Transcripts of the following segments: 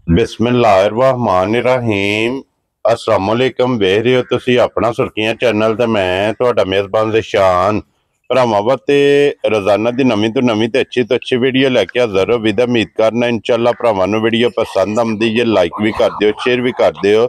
बिस्मिल्लाहिर्रहमानिर्रहीम अस्सलाम वालेकुम। वेख रहे हो तुसी अपना सुर्खियां चैनल ते मैं तुहाडा मेज़बान ज़िशान भरावां वास्ते रोजाना दी नवीं तो अच्छी वीडियो लैके हाज़र हो। विद उम्मीद करना इंशाअल्लाह भरावां नूं वीडियो पसंद आउंदी है। लाइक भी कर दिओ, शेयर भी कर दिओ।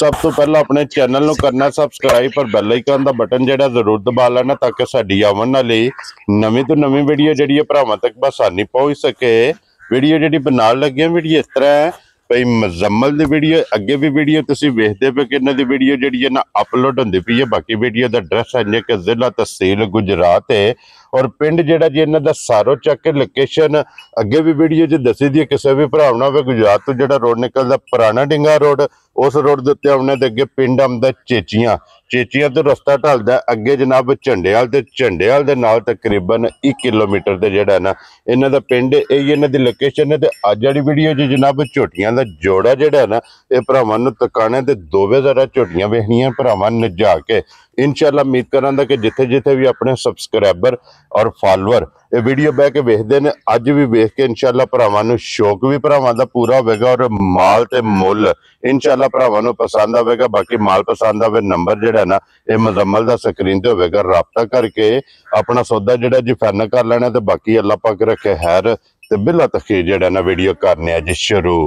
सब तो पहला अपने चैनल नूं करना सबसक्राइब पर बैल आइकन दा बटन जिहड़ा जरूर दबा लेना ताकि साडी आवन वाली नवीं तो नवीं वीडियो जिहड़ी है भरावां तक बसानी पहुंच सके। वीडियो जिहड़ी बनाउण लगे वीडियो इस तरह है भाई मुजम्मल दी वीडियो अगे भी वीडियो तुसी वेखदे पे कि इन्हां दी वीडियो जिहड़ी है ना अपलोड हुंदी पई है। बाकी वीडियो दा एड्रैस है कि जिला तहसील गुजरात है और पिंड जिहड़ा जी इन्हां दा सारो चक लोकेशन अगे भी वीडियो च दसी दी। किसी भी भरा ना हो गुजरात तो जिहड़ा रोड निकलदा पुराना डिंगा रोड उस रोड दे उत्ते आउणे दे अगे पिंड आउंदा चेचियां। चेचियां तो रस्ता ढलदा अगे जनाब झंडेआल ते झंडेआल दे नाल तकरीबन 1 किलोमीटर ते जिहड़ा ना इन्हां दा पिंड यही इन्हां दी लोकेशन है। ते अज वाली वीडियो च जनाब झोटियां दा जोड़ा जिहड़ा ना ये भरावां नूं तकाणे ते दोवे जरा झोटियां वेखणियां भरावां नजा के इंशाअल्लाह उम्मीद करांगा कि जिथे जिथे भी अपने सबसक्राइबर और फॉलोअर ये वीडियो बह के वेखते हैं अज भी वेख के इंशाअल्लाह भरावां नूं शौक भी भरावां दा पूरा होवेगा और माल ते मुल इंशाअल्लाह भरावां नूं पसंद आवेगा। बाकी माल पसंद आवे नंबर जिहड़ा ना ये मुजम्मल दा स्क्रीन ते होवेगा, राबता करके अपना सौदा जिहड़ा जी फाइनल कर लेना। ते बाकी अल्लाह पाक रखे खैर ते बिला तखीर जिहड़ा ना वीडियो करने जी शुरू।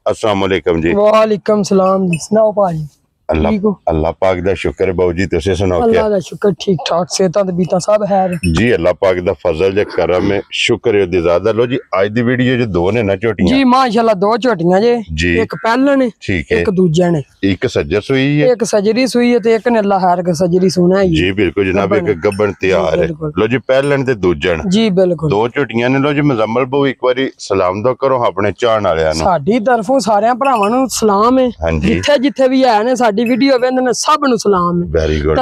अस्सलाम वालेकुम जी। वालेकुम सलाम जी। सुनाओ भाजी अल्लाह पाक दा शुक्र बाऊ जी, तुसी सुनाओ? अल्लाह दा शुक्र ठीक ठाक सेहतां ते बीतां सब है जी। अल्लाह पाक दा फजल जे करम है, शुक्र है ज़्यादा। लो जी आज दी वीडियो जो दो ने ना झोटियां जी माशाल्लाह, दो झोटियां जी। एक पैलन है, ठीक है, एक दूजा ने। एक सज्जर सुई है, एक सजरी सुई है ते एक ने अल्लाह खैर के सजरी सुना है जी। बिल्कुल जनाब, एक गब्बन तैयार है। लो जी पैलन ते दूजन जी बिल्कुल दो झोटियां ने। लो जी मुजम्मल भाऊ एक बारी सलाम दो करो अपने चाहण वालियां नूं। साडी तरफों सारे भरावां नूं सलाम है। जिथे जिथे भी है ने साडी वीडियो वेंदे ने सब नूं सलाम है। Very good.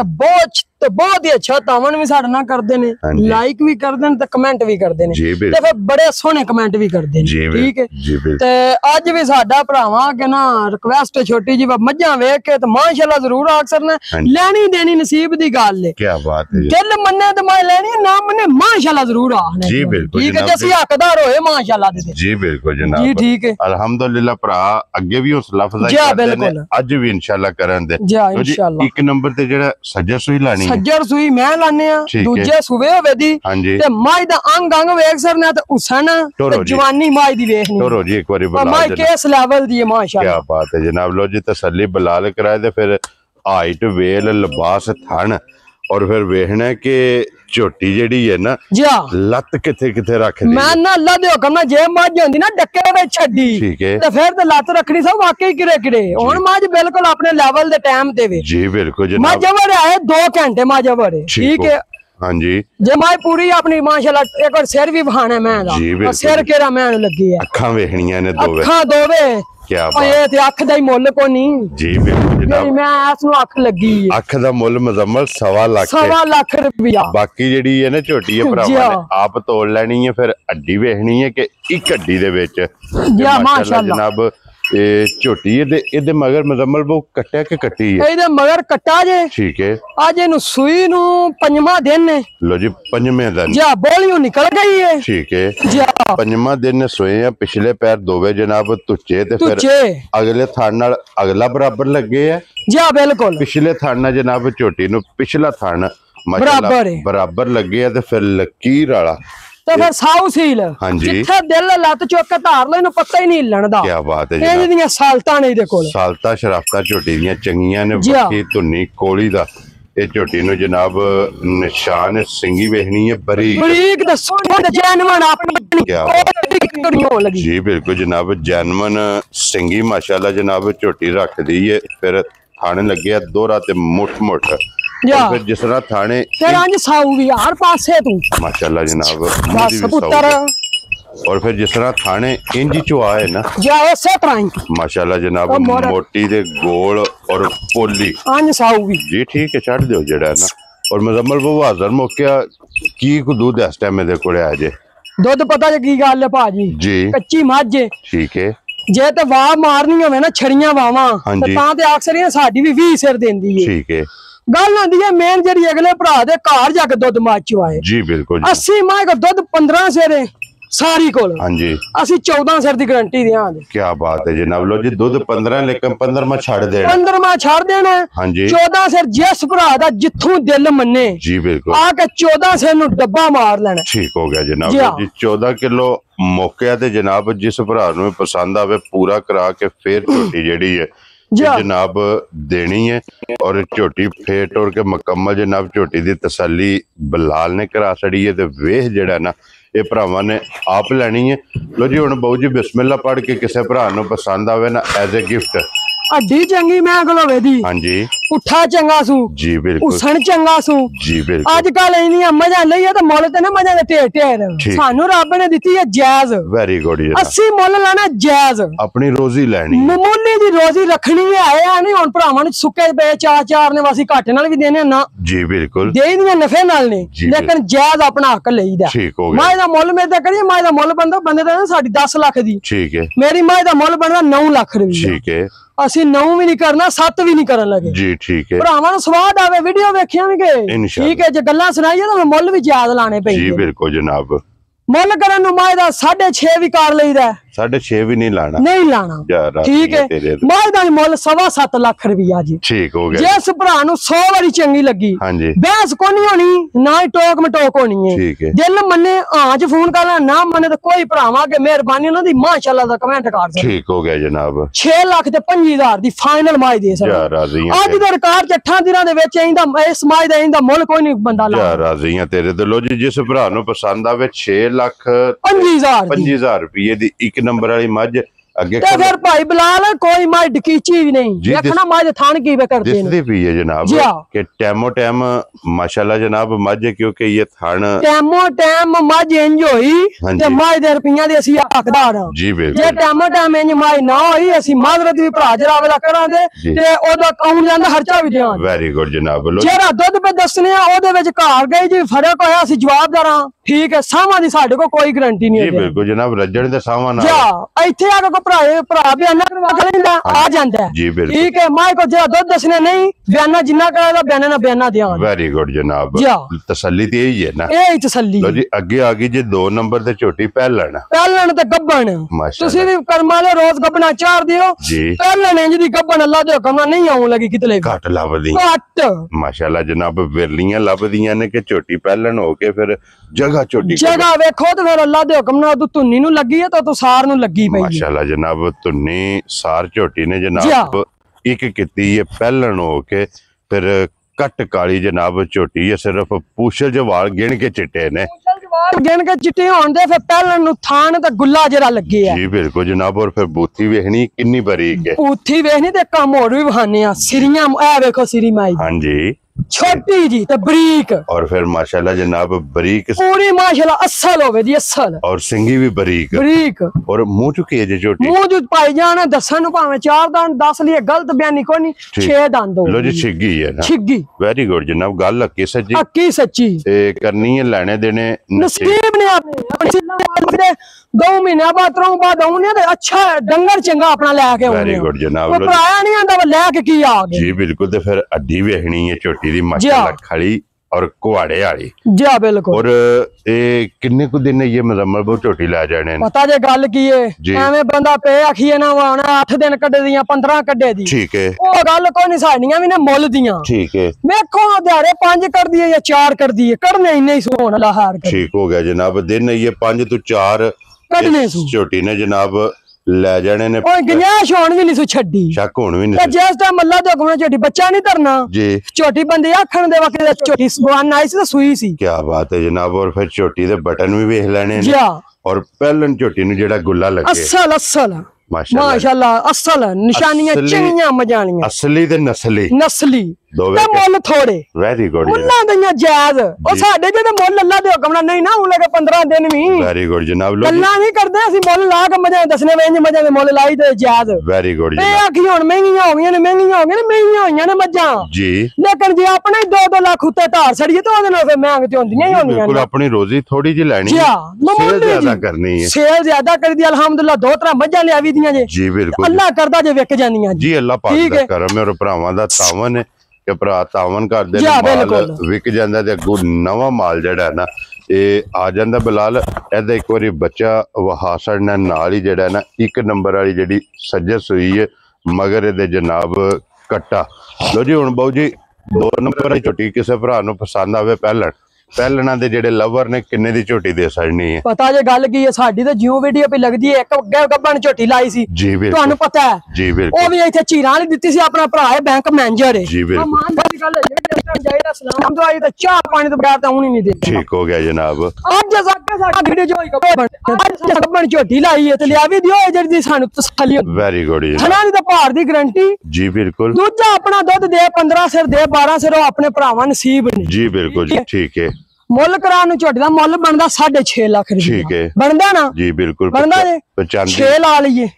ते बहुत ही अच्छा तावन भी साडे नाल करदे ने, लाइक भी करदे ने ते कमेंट भी करदे ने ते फिर बड़े सोहने कमेंट भी करदे ने। ठीक है ते अज भी साडा भरावां के ना रिक्वेस्ट है छोटी जी, मझां वेख के ते माशाल्लाह जरूर आखसर ने लेनी देनी नसीब दी गल है। क्या बात है। दिल मन्ने ते मैं लेनी, ना मन्ने माशाल्लाह जरूर आखने। जी बिल्कुल। ठीक है, जैसे हकदार होए माशाल्लाह दे। जी बिल्कुल जनाब जी ठीक है, अल्हम्दुलिल्लाह। भरा अगे भी हौसला अफजाई करदे ने, अज भी इंशाअल्लाह करन दे। इंशाअल्लाह एक नंबर ते जेड़ा सज्जर सुई लानी, सज्जर सुई मैं लाने दूजे सुवे होवे दी ते माई दा अंग अंग वेख सरना ते हुसन ते जवानी माई दी वेखनी। टोरो जी एक बारी बुला माई किस लेवल दी है माशाल्लाह। क्या बात है जनाब। लो जी तसल्ली बलाल कराए ते फिर हाइट वेल लिबास थन और फिर वेखना है कि झोटी जेड़ी है ना लत किथे किथे रख दी। मैं ना अल्लाह दे हुक्म नाल जे मज होंदी ना डक्के विच छड्डी ते फिर ते लत रखनी सब वाकई किरे किरे। हुन मज बिल्कुल अपने लेवल दे टाइम ते वे। जी बिल्कुल जनाब। मज वरे आए 2 घंटे मज वरे। ठीक है, हां जी। जे माई पूरी अपनी माशाल्लाह एक और सिर भी बहाना मैं दा सिर केरा मैं लगी है। अखां वेखणियां ने दोवे, अखां दोवे। क्या बात ये ते अख दा ही मुੱਲ को नहीं। जी बिल्कुल जनाब। मैं इस नु अख लगी है। अख दा मुੱਲ मुजम्मल 1.25 लाख रुपया। बाकी जेडी है ना छोटी है भरावां ने आप तोड़ लेनी है, फिर हड्डी वेखनी है कि एक हड्डी दे विच माशाल्लाह जनाब ये झोटी है। इहदे मगर मुजम्मल वो कट्टिया के कट्टी है? इहदे मगर कट्टा जे। ठीक है, आज इनु सुई नु 5वां दिन है। लो जी 5वें दिन जी बोलियों निकल गई है। ठीक है जी 5वां दिन सोए हैं। पिछले पैर दोवे जनाब तुच्चे ते फिर अगले थान नाल अगला बराबर लगे है जी बिल्कुल। पिछले थान नाल जनाब झोटी नु पिछला थान बराबर लगे है ते फिर लकीर वाला तो फिर साउ सील जिथे दिल लत चुक के धार लो पता ही नहीं हिलण दा। क्या बात है। इहदियां सालतां ने इहदे कोल सालता शराफता झोटी दियां चंगियां ने। बाकी धुनी कोली दा ये झोटी नु जनाब निशान सिंगी वेखनी है बरीक बरीक दसो जैनवन अपनी। क्या जी बिल्कुल जनाब, जैनवन सिंगी माशाल्लाह जनाब झोटी रख दी है। फिर थाने लगे दोहरा ते मुठ मुठ फिर जिस तरह थाने फिर अंज साऊ भी हर पासे तू माशाल्लाह जनाब और फिर जिस तरह थाने इंज चुआ है ना माशाल्लाह जनाब मोटी दे गोल और पोली अंज साऊ भी जी। ठीक है छड़ दियो जेड़ा है ना। और मुजम्मल वो हाजर मौके की को दूध इस टाइम मेरे कोले आ जे दूध पता जे की गल है भाजी जी कच्ची मझ है। ठीक है, जे ते वाह मारनी होवे ना छड़ियां वावां ते तां ते अक्सर साडी भी 20 सिर देंदी है। ठीक है, गल आंदी है मेन जेडी अगले भरा दे घर जाके दुध मच चुआए। जी बिल्कुल। 80 माह का दुध 15 सिर है ਸਾਰੀ ਕੋਲ ਹਾਂਜੀ ਅਸੀਂ 14 ਸਿਰ ਦੀ ਗਾਰੰਟੀ ਦਿਆਂਗੇ। ਕੀ ਬਾਤ ਹੈ ਜਨਾਬ। ਲੋ ਜੀ ਦੁੱਧ 15 ਲੇਕਿਨ 15ਵਾਂ ਛੱਡ ਦੇਣਾ। 15ਵਾਂ ਛੱਡ ਦੇਣਾ। ਹਾਂਜੀ 14 ਸਿਰ ਜਿਸ ਭਰਾ ਦਾ ਜਿੱਥੋਂ ਦਿਲ ਮੰਨੇ ਜੀ ਬਿਲਕੁਲ ਆ ਕੇ 14 ਸਿਰ ਨੂੰ ਡੱਬਾ ਮਾਰ ਲੈਣਾ। ਠੀਕ ਹੋ ਗਿਆ ਜਨਾਬ ਜੀ। 14 ਕਿਲੋ ਮੌਕੇ ਤੇ ਜਨਾਬ ਜਿਸ ਭਰਾ ਨੂੰ ਪਸੰਦ ਆਵੇ ਪੂਰਾ ਕਰਾ ਕੇ ਫੇਰ ਝੋਟੀ ਜਿਹੜੀ ਹੈ जनाब देनी है। और झोटी फेर टोर के मुकम्मल जनाब झोटी की तसल्ली बलाल ने करा छड़ी है। तो वेह जड़ा ना ये भरावां ने आप लैनी है। लो जी हुण बहु जी बिस्मिल्ला पढ़ के किसी भरा नूं पसंद आवे ना एज ए गिफ्ट हड्डी चंगी मैं गलोवे दी। हाँ जी पुठा चंगा सू जी बिल्कुल उसन चंगा सू जी बिल्कुल। अजकल इन्नी मजा नहीं है तो मुल ते ना मजा दे ढेर ढेर सानू रब ने दिती है जायज। Very good. 80 मुल लाना जायज अपनी रोजी लैनी मामूली दी रोजी रखनी है आ नहीं हुन भरावां नूं सुक्के पे चार ने वासी घाटे नाल भी देने ना जी बिल्कुल दे दियां नफे नाल ने लेकिन जायज अपना हक लईदा। ठीक हो गया। मां दा मुल मेरे ते करिए मां दा मुल बंदा बंदे दा साडी 10 लाख दी। ठीक है। मेरी मां दा मुल बनदा 9 लाख रुपया। ठीक है। ਅਸੀਂ 9 ਵੀ ਨਹੀਂ ਕਰਨਾ 7 ਵੀ ਨਹੀਂ ਕਰਨ ਲੱਗੇ ਜੀ। ਠੀਕ ਹੈ। ਭਰਾਵਾਂ ਨੂੰ ਸਵਾਦ ਆਵੇ ਵੀਡੀਓ ਵੇਖਿਆਂਗੇ ਠੀਕ ਹੈ। ਜੇ ਗੱਲਾਂ ਸੁਣਾਈਏ ਤਾਂ ਮੁੱਲ ਵੀ ਯਾਦ ਲਾਣੇ ਪੈਂਦੇ ਜੀ ਬਿਲਕੁਲ ਜਨਾਬ। ਮੁੱਲ ਕਰਨ ਨੂੰ ਮਾਇਦਾ 6.5 ਵੀ ਕਰ ਲਈਦਾ 6.5 ਵੀ ਨਹੀਂ ਲਾਣਾ ਠੀਕ ਹੈ। ਮਾਇਦਾ ਮੁੱਲ 7.25 ਲੱਖ ਰੁਪਇਆ ਜੀ। ਠੀਕ ਹੋ ਗਿਆ। ਜਿਸ ਭਰਾ ਨੂੰ 100 ਵਾਰੀ ਚੰਗੀ ਲੱਗੀ ਬਹਿਸ ਕੋਈ ਨਹੀਂ ਹੋਣੀ ਨਾ ਹੀ ਟੋਕ ਮਟੋਕ ਹੋਣੀ ਹੈ। ਦਿਲ ਮੰਨੇ ਆਂਚ ਫੋਨ ਕਰ ਲੈ ਨਾ ਮੰਨੇ ਤਾਂ ਕੋਈ ਭਰਾਵਾਂ ਕੇ ਮਿਹਰਬਾਨੀ ਉਹਨਾਂ ਦੀ ਮਾਸ਼ਾਅੱਲਾ ਦਾ ਕਮੈਂਟ ਕਰ ਦੇ। ਠੀਕ ਹੋ ਗਿਆ ਜਨਾਬ। 6 ਲੱਖ ਤੇ 25,000 ਦੀ ਫਾਈਨਲ ਮਾਈ ਦੇ ਸਕਦਾ ਅੱਜ ਦੇ ਰਿਕਾਰਡ 8 ਦਿਨਾਂ ਦੇ ਵਿੱਚ ਇਹਦਾ ਇਸ ਮਾਈ ਦਾ ਇਹਦਾ ਮੁੱਲ ਕੋਈ ਨਹੀਂ ਬੰਦਾ ਲਾ ਰਾਜ਼ੀਆਂ ਤੇਰੇ ਤੇ। ਲੋ ਜੀ ਜਿਸ ਭਰਾ ਨੂੰ ਪਸੰਦ ਆਵੇ 6 ਲੱਖ 25,000 ਰੁਪਏ ਦੀ ਇੱਕ नंबर वाली मज अगे फिर भाई बिलाल कोई मां डकीची भी नहीं देखना मां थान की वे करते हैं भी है जनाब के टाइमो टाइम माशाल्लाह जनाब मज क्योंकि ये थान टाइमो टाइम मज इंज होई ते मां दे रुपया दे असि हकदार हां जी बिल्कुल। जे टाइमो टाइम इंज मां ना होई असि माजरत भी भरा जरावेला करांगे ते ओदा काउंट जांदा खर्चा भी देवां। वेरी गुड जनाब। जेड़ा दुध पे दसने आ ओदे विच घर गई जी फर्क होया असि जवाबदार हां ठीक है। सावां दी साडे को कोई गारंटी नहीं है जी बिल्कुल जनाब। रजण दे सावां ना जा इथे आके भरा बयाना करवा लेंदा आ जांदा जी बिल्कुल ठीक है। मां को जेड़ा दुध दसने नहीं बयाना जिन्ना करादा बयाना ना बयाना दियां। वेरी गुड जनाब। तसल्ली ते यही है ना यही तसल्ली। लो जी आगे आ गई जी 2 नंबर ते छोटी पहलन ते गब्बन तुसी भी कर्मा ले रोज गब्बना चार दियो जी। पहलन इंज दी गब्बन अल्लाह दे हुक्म नाल नहीं आउं लगी कितले घट लभदी घट माशाल्लाह जनाब। विरलियां लभदियां ने कि छोटी पहलन हो के फिर जगह छोटी जगह वेखो ते फिर अल्लाह दे हुक्म नाल तू धुन्नी नु लगी है तो सार नु लगी पई माशाल्लाह जनाब। धुन्नी सार झोटी ने जनाब एक कीती है पहलन हो के फिर कट काली जनाब झोटी है। सिर्फ पूछल जो वाल गिन के चिट्टे ने गिन के चिट्टे होण दे फिर पहलन नु थान ते गुल्ला जरा लगे है जी बिल्कुल जनाब। और फिर बूथी वेखनी किन्नी बारीक है बूथी वेखनी ते काम होर भी बहाने आ सिरियां ए देखो सिरी माई हां जी छोटी जी ते बरीक और फिर माशाल्लाह जनाब बरीक पूरी माशाल्लाह असल होवे दी असल और सिंगी भी बरीक बरीक और मुंह चुकी है छोटी मुंह चु पाई जाना दसन भावे 4 दांत 10 लिए गलत बयानी कोई नहीं 6 दांत हो। लो जी छिग्गी है ना छिग्गी। वेरी गुड जनाब। गल हकी सच्ची ते करनी है लेने देने नसीब ने अपने 2 महीने बाद 3 बाद आउने ते अच्छा डंगर चंगा अपना लेके आउने। वेरी गुड जनाब। वो पराया नहीं आंदा वो लेके की आ गए जी बिल्कुल। ते फिर अड्डी वेखनी है छोटी दी माशाल्लाह खड़ी और कुआड़े वाली जी बिल्कुल। और ए किन्ने को दिन ये मुजम्मल बहुत छोटी ला जाने पता जे गल की है एवें बंदा पे आखिए ना वाना 8 दिन कड्डे दियां 15 कड्डे दी ठीक है। ओ गल कोई नहीं साडियां भी ने मुੱਲ दियां ठीक है। देखो दिहाड़े 5 कर दिए या 4 कर दिए करने इन्ने ही सोहन अल्लाह हार कर ठीक हो गया जनाब। दिन ये 5 तो 4 कड्डने छोटी ने जनाब ले जाने ने ओए गंजाइश होण भी नहीं सु छड्डी शक होण भी नहीं जिस टाइम अल्लाह दे हुक्म छोटी बच्चा नहीं धरना जी छोटी बंदे आखण दे वक्त छोटी सुबान आई सी तो सुई सी। क्या बात है जनाब। और फिर छोटी दे बटन भी वेख लेने ने और पहलन छोटी नु जेड़ा गुल्ला लगे असल असल माशाल्लाह असल निशानियां चंगियां मजानियां असली ते नस्ली ते मुੱਲ थोड़े। Very good. मुੱਲਾਂ ਦੀਆਂ ਜਾयज ਉਹ ਸਾਡੇ ਜਿਹੜੇ ਮੁੱਲ ਅੱਲਾ ਦੇ ਹੁਕਮ ਨਾਲ ਨਹੀਂ ਨਾ ਉਹ ਲਗੇ 15 ਦਿਨ ਵੀ। वेरी गुड जनाब। ਗੱਲਾਂ ਨਹੀਂ ਕਰਦੇ ਅਸੀਂ ਮੁੱਲ ਲਾ ਕੇ ਮਜੇ ਦੱਸਨੇ ਵੇਂਜ ਮਜੇ ਦੇ ਮੁੱਲ ਲਾਈ ਤੇ ਜਾयज। वेरी गुड ਤੇ ਆਖੀ ਹੁਣ ਮਹਿੰਗੀਆਂ ਹੋ ਗਈਆਂ ਨੇ ਮਹਿੰਗੀਆਂ ਹੋਈਆਂ ਨੇ ਮੱਝਾਂ ਜੀ ਲੇਕਿਨ ਜੇ ਆਪਣੇ 2-2 ਲੱਖ ਉੱਤੇ ਧਾਰ ਛੜੀਏ ਤਾਂ ਉਹਦੇ ਨਾਲ ਫੇ ਮਹਿੰਗ ਤੇ ਹੁੰਦੀਆਂ ਹੀ ਹੁੰਦੀਆਂ ਨੇ। ਬਿਲਕੁਲ ਆਪਣੀ ਰੋਜ਼ੀ ਥੋੜੀ ਜਿਹੀ ਲੈਣੀ ਹੈ ਸੇਲ ਜ਼ਿਆਦਾ ਕਰਨੀ ਹੈ ਸੇਲ ਜ਼ਿਆਦਾ ਕਰਦੀ ਅਲਹਮਦੁਲਿਲਾ 2-3 ਮੱਝਾਂ ਲਿਆਵੀ ਦੀਆਂ ਜੇ ਜੀ ਬਿਲकुल। ਅੱਲਾ ਕਰਦਾ ਜੇ ਵਿਕ ਜਾਂਦੀਆਂ ਜੀ ਅੱਲਾ ਪਾਕ ਦਾ ਕਰਮ ਹੈ और ਭਰਾਵਾਂ ਦਾ ਤਾਵਨ है कि भरा तावन करदे ने माल विक जांदा ते अगों नवा माल जेड़ा है ना ਇਹ ਆ ਜਾਂਦਾ ਬਿਲਾਲ। ਇਹਦਾ ਇੱਕ ਵਾਰੀ ਬੱਚਾ ਵਹਾ ਛੱਡਣਾ ਨਾਲ ਹੀ ਜਿਹੜਾ ਨਾ 1 ਨੰਬਰ ਵਾਲੀ ਜਿਹੜੀ ਸੱਜੇ ਸੂਈ ਹੈ ਮਗਰ ਇਹਦੇ ਜਨਾਬ ਕੱਟਾ। ਲੋ ਜੀ ਹੁਣ ਬਾਊ ਜੀ 2 ਨੰਬਰ ਵਾਲੀ ਝੋਟੀ ਕਿਸੇ ਭਰਾ ਨੂੰ ਪਸੰਦ ਆਵੇ ਪਹਿਲਣਾ ਦੇ ਜਿਹੜੇ ਲਵਰ ਨੇ ਕਿੰਨੇ ਦੀ ਝੋਟੀ ਦੇ ਛੱਡਣੀ ਹੈ? ਪਤਾ ਜੇ ਗੱਲ ਕੀ ਹੈ, ਸਾਡੀ ਤਾਂ ਜਿਉਂ ਵੀਡੀਓ ਪੇ ਲੱਗਦੀ ਹੈ ਇੱਕ ਅੱਗੇ ਗੱਬਣ ਝੋਟੀ ਲਾਈ ਸੀ ਜੀ ਬਿਲਕੁਲ, ਤੁਹਾਨੂੰ ਪਤਾ ਹੈ ਜੀ ਬਿਲਕੁਲ। ਉਹ ਵੀ ਇੱਥੇ ਚੀਰਾਂ ਵਾਲੀ ਦਿੱਤੀ ਸੀ, ਆਪਣਾ ਭਰਾ ਹੈ ਬੈਂਕ ਮੈਨੇਜਰ ਹੈ ਜੀ ਬਿਲਕੁਲ। ਇਮਾਨਦਾਰੀ ਗੱਲ ਹੈ, ਜਿਹੜੇ ਜਾਈਦਾ ਸਲਾਮ ਦਵਾਈ ਤਾਂ ਚਾਹ ਪਾਣੀ ਤੋਂ ਬਗੈਰ ਤਾਂ ਹੁਣ ਹੀ ਨਹੀਂ ਦੇ। ਠੀਕ ਹੋ ਗਿਆ ਜਨਾਬ। ਅੱਜ ਸਾਡਾ ਵੀਡੀਓ ਜੋ ਗੱਬਣ ਝੋਟੀ ਲਾਈ ਹੈ ਤੇ ਲਿਆ ਵੀ ਦਿਓ ਜਿਹੜੀ ਸਾਨੂੰ ਤਸੱਲੀ। ਵੈਰੀ ਗੁੱਡ ਜੀ। ਹਨਾ ਦੀ ਤਾਂ ਭਾਰ ਦੀ ਗਾਰੰਟੀ। ਜੀ ਬਿਲਕੁਲ। ਦੂਜਾ ਆਪਣਾ ਦੁੱਧ ਦੇ 15 ਸਿਰ ਦੇ 12 ਸਿਰ ਉਹ ਆਪਣੇ ਭਰਾਵਾਂ ਨਸੀਬ ਨੇ। ਜੀ ਬਿਲकुल ਜੀ ਠੀਕ ਹੈ। ਮੁੱਲ ਕਰਾਉਣ ਨੂੰ ਝੋਟੀ ਦਾ ਮੁੱਲ ਬਣਦਾ 6.5 ਲੱਖ ਰੁਪਏ। ਠੀਕ ਹੈ ਬਣਦਾ ਨਾ? ਜੀ ਬਿਲकुल ਬਣਦਾ ਜੇ 6 ਲਾ ਲਈਏ।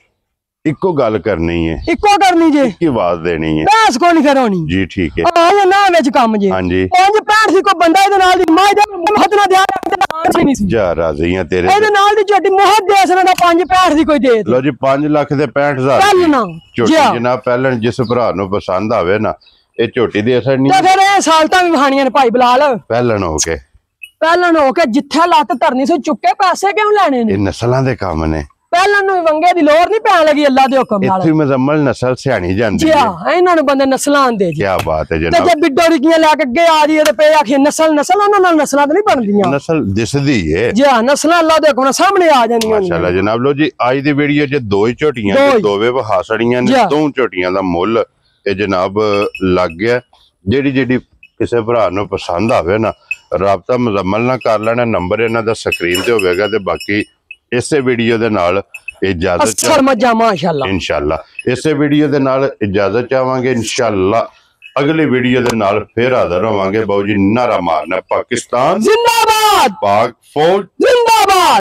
ਇੱਕੋ ਗੱਲ ਕਰਨੀ ਹੈ, ਇੱਕੋ ਕਰਨੀ ਜੇ, ਕੀ ਆਵਾਜ਼ ਦੇਣੀ ਹੈ, ਬਸ ਕੋਈ ਨਹੀਂ ਕਰਾਉਣੀ ਜੀ ਠੀਕ ਹੈ। ਆ ਇਹ ਨਾ ਵਿੱਚ ਕੰਮ ਜੇ। ਹਾਂਜੀ 5.65 ਸੀ ਕੋਈ ਬੰਦਾ ਇਹਦੇ ਨਾਲ ਦੀ ਮਾਂ ਦਾ ਮਹਤ ਨਾ ਦਿਆ ਨਹੀਂ ਸੀ ਜਾ ਰਾਜ਼ੀਆਂ ਤੇਰੇ ਇਹਦੇ ਨਾਲ ਦੀ ਝੋਟੀ ਮਹਤ ਦੇ ਸਕਦਾ 5.65 ਦੀ ਕੋਈ ਦੇ। ਲੋ ਜੀ 5 ਲੱਖ ਦੇ 65,000 ਚੱਲ ਨਾ ਝੋਟੀ ਜਨਾਬ। ਪਹਿਲਾਂ ਜਿਸ ਭਰਾ ਨੂੰ ਪਸੰਦ ਆਵੇ ਨਾ ਇਹ ਝੋਟੀ ਦੇ ਅਸਰ ਨਹੀਂ ਤੇ ਫਿਰ ਇਹ ਸਾਲਤਾਂ ਵੀ ਵਹਾਣੀਆਂ ਨੇ ਭਾਈ ਬਲਾਲ। ਪਹਿਲਾਂ ਹੋ ਕੇ ਹੋ ਕੇ ਜਿੱਥੇ ਲੱਤ ਧਰਨੀ ਸੀ ਚੁੱਕੇ ਪੈਸੇ ਕਿਉਂ ਲੈਣੇ ਨੇ? ਇਹ ਨਸਲਾਂ ਦੇ ਕੰਮ ਨੇ। ਪਹਿਲਾਂ ਨੂੰ ਵੰਗੇ ਦੀ ਲੋੜ ਨਹੀਂ ਪੈਣ ਲੱਗੀ ਅੱਲਾ ਦੇ ਹੁਕਮ ਨਾਲ। ਇੱਥੇ ਮੁਜ਼ੰਮਲ ਨਸਲ ਸਿਆਣੀ ਜਾਂਦੀ ਹੈ। ਇਹਨਾਂ ਨੂੰ ਬੰਦੇ ਨਸਲਾਂ ਆਂਦੇ ਜੀ। ਕੀ ਬਾਤ ਹੈ ਤੇ ਜਨਾਬ। ਜੇ ਬਿੱਡੋ ਰਿਕੀਆਂ ਲੈ ਕੇ ਅੱਗੇ ਆ ਜੀ ਤੇ ਪਏ ਆਖੀ ਨਸਲ ਉਹਨਾਂ ਨਾਲ ਨਸਲਾਂ ਤੇ ਨਹੀਂ ਬਣਦੀਆਂ। ਨਸਲ ਦਿਸਦੀ ਹੈ ਜੀ ਨਸਲਾਂ ਅੱਲਾ ਦੇ ਹੁਕਮ ਨਾਲ ਸਾਹਮਣੇ ਆ ਜਾਂਦੀਆਂ ਨੇ। ਮਾਸ਼ਾਅੱਲਾ ਜਨਾਬ। ਲੋ ਜੀ ਅੱਜ ਦੀ ਵੀਡੀਓ 'ਚ 2 ਹੀ ਝੋਟੀਆਂ ਤੇ ਦੋਵੇਂ ਵਹਾਸੜੀਆਂ ਨੇ। 2 ਝੋਟੀਆਂ ਦਾ ਮੁੱਲ ਇਹ ਜਨਾਬ ਲੱਗ ਗਿਆ। ਜਿਹੜੀ ਕਿਸੇ ਭਰਾ ਨੂੰ ਪਸੰਦ ਆਵੇ ਨਾ ਰਾਬਤਾ ਮੁਜ਼ੰਮਲ ਨਾਲ ਕਰ ਲੈਣਾ। ਨੰਬਰ ਇਹਨਾਂ ਦਾ ਸਕਰੀਨ ਤੇ ਹੋਵੇਗਾ ਤੇ ਬਾਕੀ ਇਸੇ ਵੀਡੀਓ ਦੇ ਨਾਲ ਇਜਾਜ਼ਤ ਮਾਸ਼ਾਅੱਲਾ ਇਨਸ਼ਾਅੱਲਾ ਇਸੇ ਵੀਡੀਓ ਦੇ ਨਾਲ ਇਜਾਜ਼ਤ ਚਾਹਾਂਗੇ ਇਨਸ਼ਾਅੱਲਾ। ਅਗਲੀ ਵੀਡੀਓ ਦੇ ਨਾਲ ਫਿਰ ਹਾਜ਼ਰ ਹੋਵਾਂਗੇ। ਬਾਊ ਜੀ ਨਾਰਾ ਮਾਰਨਾ ਪਾਕਿਸਤਾਨ ਜ਼ਿੰਦਾਬਾਦ, ਪਾਕ ਫੌਜ ਜ਼ਿੰਦਾਬਾਦ।